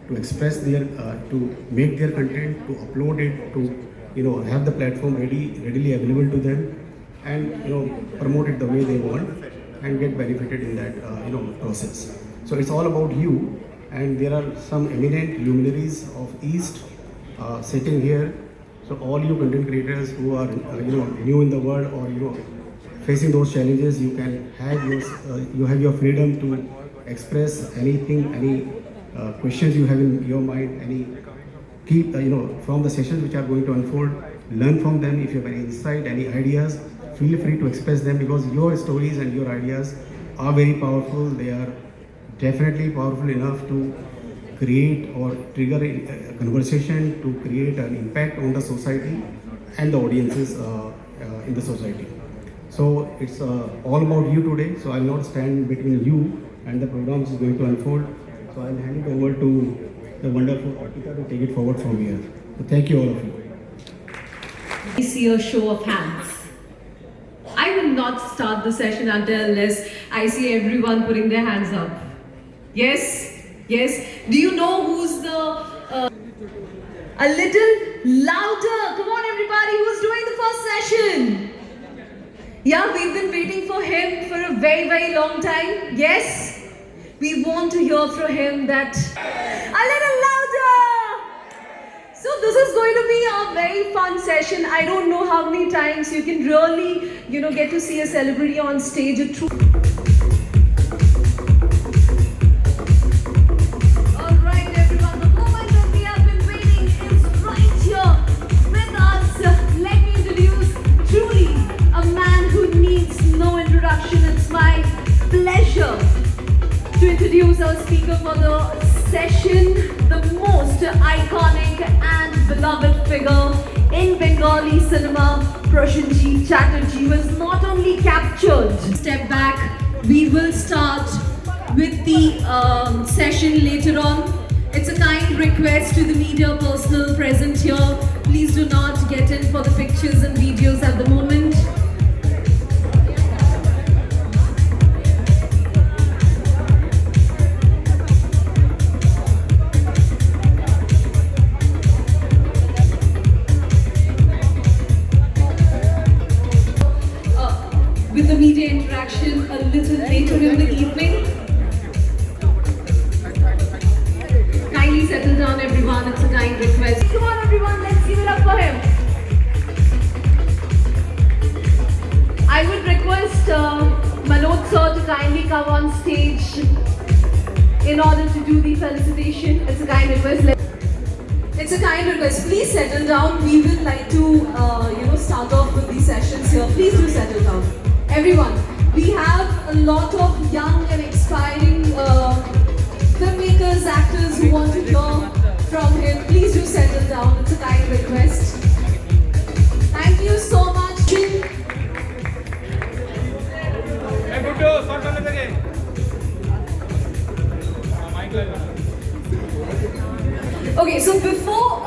to express their, to make their content, to upload it, to have the platform readily available to them, and promote it the way they want and get benefited in that process. So it's all about you, and there are some eminent luminaries of East sitting here. So all you content creators who are new in the world, or facing those challenges, you can have your freedom to express anything, any questions you have in your mind, any keep from the sessions which are going to unfold, learn from them. If you have any insight, any ideas, feel free to express them, because your stories and your ideas are very powerful. They are definitely powerful enough to create or trigger a conversation, to create an impact on the society and the audiences in the society. So it's all about you today. So I'll not stand between you and the program which is going to unfold. So I'll hand it over to the wonderful Arpita to take it forward from here. So thank you all of you. We see a show of hands. I will not start the session unless I see everyone putting their hands up. Yes? Yes? Do you know who's the... a little louder. Come on everybody, who's doing the first session? Yeah, we've been waiting for him for a very, very long time. Yes? We want to hear from him that... A little louder! So this is going to be a very fun session. I don't know how many times you can really, get to see a celebrity on stage. A true... Alright everyone, the moment that we have been waiting is right here with us. Let me introduce truly a man who needs no introduction. It's my pleasure to introduce our speaker for the session, the most iconic and beloved figure in Bengali cinema. Prashanjit Chatterjee was not only captured. Step back, we will start with the session later on. It's a kind request to the media personnel present here. Please do not get in for the pictures and videos at the moment. With the media interaction a little later in the evening. Kindly settle down everyone, it's a kind request. Come on everyone, let's give it up for him. I would request Manoj sir to kindly come on stage in order to do the felicitation. It's a kind request. It's a kind request. Please settle down. We would like to start off with these sessions here. Please do settle down. Everyone, we have a lot of young and inspiring filmmakers, actors who want to hear from him. Please do settle down. It's a kind request. Thank you so much. Okay, so before...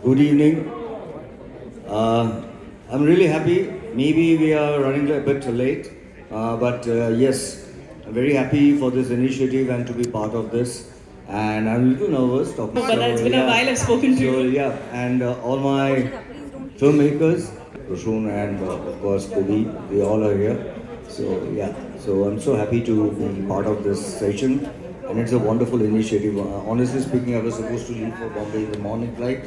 Good evening. I'm really happy. Maybe we are running a bit late, but yes, I'm very happy for this initiative and to be part of this. And I'm a little nervous talking. But it's been a while I've spoken to you. So yeah, and all my filmmakers, Roshan and of course Kobi, they all are here. So yeah, so I'm so happy to be part of this session, and it's a wonderful initiative. Honestly speaking, I was supposed to leave for Bombay in the morning flight.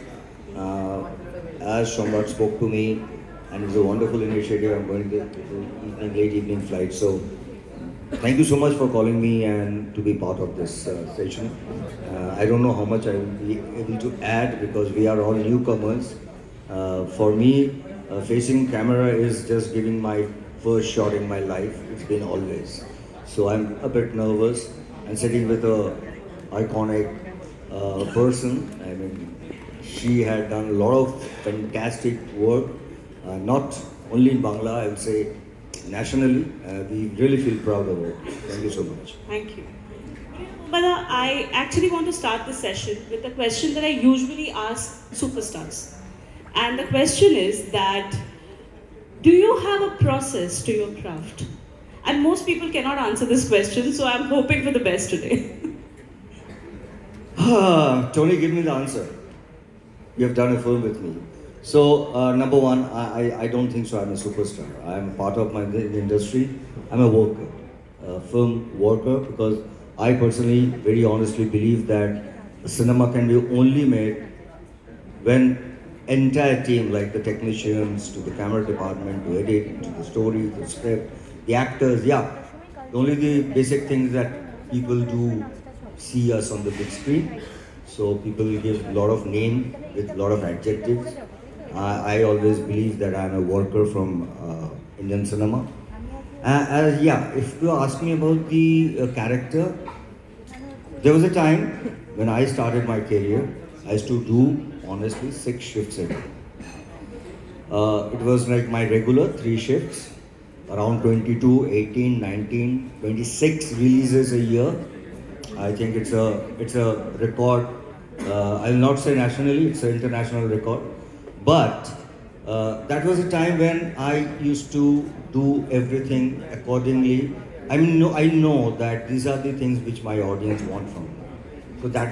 As Shamrat spoke to me, and it's a wonderful initiative. I'm going to late evening flight. So thank you so much for calling me and to be part of this session. I don't know how much I will be able to add because we are all newcomers. For me, facing camera is just giving my first shot in my life. It's been always. So I'm a bit nervous and sitting with a iconic person. I mean, she had done a lot of fantastic work, not only in Bangla, I would say nationally. We really feel proud of her. Thank you so much. Thank you. Mada, I actually want to start this session with a question that I usually ask superstars. And the question is that, do you have a process to your craft? And most people cannot answer this question, so I'm hoping for the best today. Tony, give me the answer. You have done a film with me. So, number one, I don't think so. I'm a superstar. I'm part of my industry. I'm a worker, a film worker, because I personally, very honestly believe that cinema can be only made when entire team, like the technicians, to the camera department, to edit, to the story, the script, the actors, only the basic things that people do see us on the big screen. So people will give a lot of name with a lot of adjectives. I always believe that I'm a worker from Indian cinema. If you ask me about the character, there was a time when I started my career, I used to do, honestly, 6 shifts a day. It was like my regular 3 shifts, around 22, 18, 19, 26 releases a year. I think it's a record. I'll not say nationally, it's an international record. But that was a time when I used to do everything accordingly. I mean, I know that these are the things which my audience want from me. So that